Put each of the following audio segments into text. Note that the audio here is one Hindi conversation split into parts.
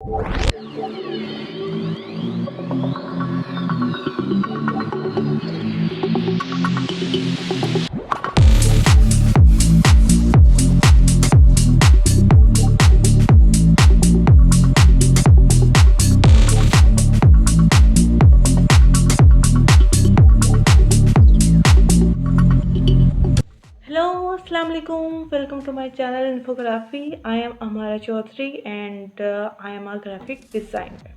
Hello, Assalamu alaikum. Welcome to my channel Infography. I am Amara Chaudhary and I am a graphic designer.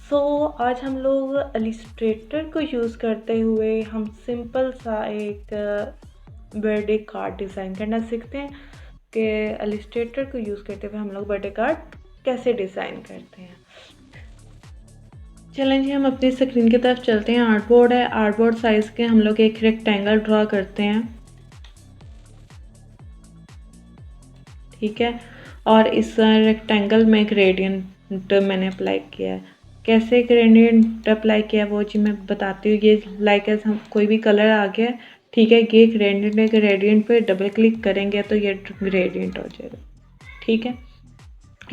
So आज हम लोग इलिस्ट्रेटर को यूज़ करते हुए हम सिंपल सा एक बर्थडे कार्ड डिज़ाइन करना सीखते हैं कि इलिस्ट्रेटर को यूज़ करते हुए हम लोग बर्थडे कार्ड कैसे डिज़ाइन करते हैं। चलें जी, हम अपनी स्क्रीन की तरफ चलते हैं। आर्टबोर्ड है, आर्टबोर्ड साइज़ के हम लोग एक रेक्टेंगल ड्रा करते हैं, ठीक है। और इस रेक्टेंगल में ग्रेडियंट मैंने अप्लाई किया है। कैसे ग्रेडियंट अप्लाई किया है वो जी मैं बताती हूँ। ये लाइक एज हम कोई भी कलर आ गया, ठीक है, ये ग्रेडियंट है, ग्रेडियंट पे डबल क्लिक करेंगे तो ये ग्रेडियंट हो जाएगा, ठीक है।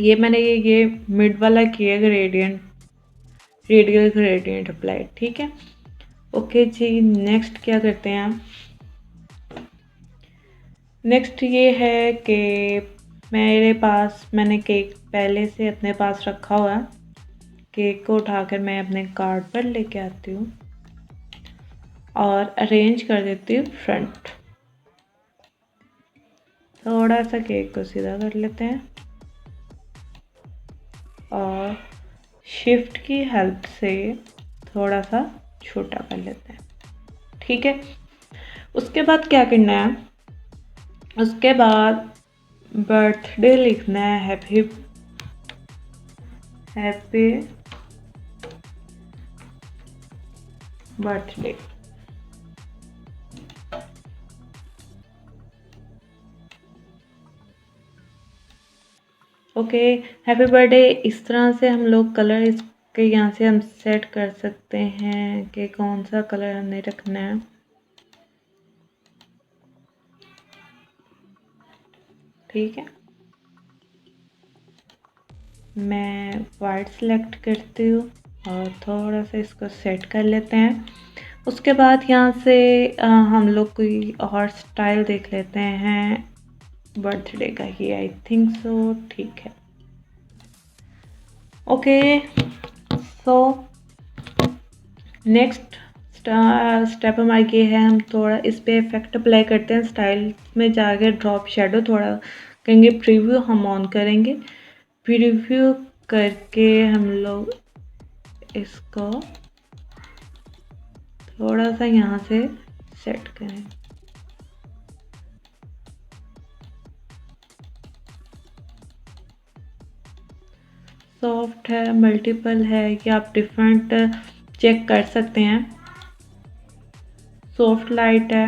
ये मैंने ये मिड वाला किया ग्रेडियंट, रेडियल ग्रेडियंट अप्लाई, ठीक है। ओके जी, नेक्स्ट क्या करते हैं हम। नेक्स्ट ये है कि मैंने केक पहले से अपने पास रखा हुआ है। केक को उठाकर मैं अपने कार्ड पर लेके आती हूँ और अरेंज कर देती हूँ फ्रंट। थोड़ा सा केक को सीधा कर लेते हैं और शिफ्ट की हेल्प से थोड़ा सा छोटा कर लेते हैं, ठीक है। उसके बाद क्या करना है, उसके बाद बर्थडे लिखना है, happy birthday. Okay, happy birthday. इस तरह से हम लोग कलर इसके यहाँ से हम सेट कर सकते हैं कि कौन सा कलर हमने रखना है। ठीक है, मैं वाइट सेलेक्ट करती हूँ और थोड़ा सा इसको सेट कर लेते हैं। उसके बाद यहाँ से हम लोग कोई और स्टाइल देख लेते हैं बर्थडे का ही, आई थिंक सो, ठीक है। ओके, सो नेक्स्ट स्टेप हमारा ये है, हम थोड़ा इस पे इफेक्ट अप्लाई करते हैं। स्टाइल में जाके ड्रॉप शेडो थोड़ा करेंगे, प्रीव्यू हम ऑन करेंगे। प्रीव्यू करके हम लोग इसको थोड़ा सा यहाँ से सेट करें। सॉफ्ट है, मल्टीपल है, ये आप डिफरेंट चेक कर सकते हैं। सॉफ्ट लाइट है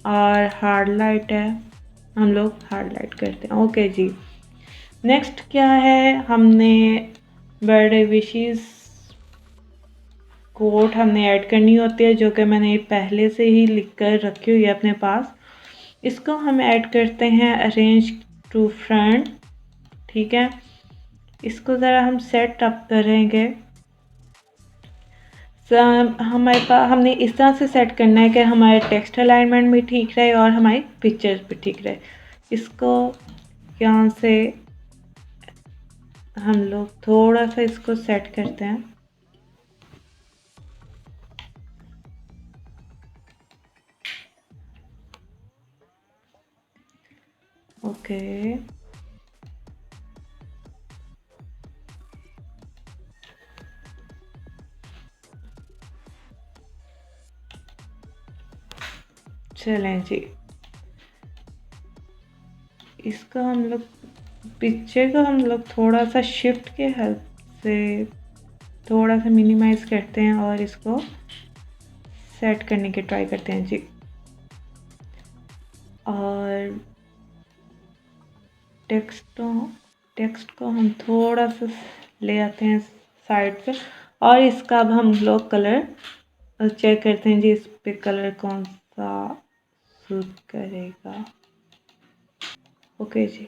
और हार्ड लाइट है, हम लोग हार्ड लाइट करते हैं। ओके जी, नेक्स्ट क्या है, हमने बर्थडे विशेस कोट हमने ऐड करनी होती है, जो कि मैंने पहले से ही लिख कर रखी हुई है अपने पास। इसको हम ऐड करते हैं अरेंज टू फ्रंट, ठीक है। इसको ज़रा हम सेट अप करेंगे। हमारे पास हमने इस तरह से सेट करना है कि हमारे टेक्स्ट अलाइनमेंट भी ठीक रहे और हमारी पिक्चर्स भी ठीक रहे। इसको यहाँ से हम लोग थोड़ा सा इसको सेट करते हैं। ओके, चलें जी, इसको हम लोग पिक्चर को हम लोग थोड़ा सा शिफ्ट के हेल्प से थोड़ा सा मिनिमाइज करते हैं और इसको सेट करने की ट्राई करते हैं जी। और टेक्स्ट को हम थोड़ा सा ले आते हैं साइड पे और इसका अब हम लोग कलर चेक करते हैं जी, इस पे कलर कौन सा सूट करेगा। ओके जी,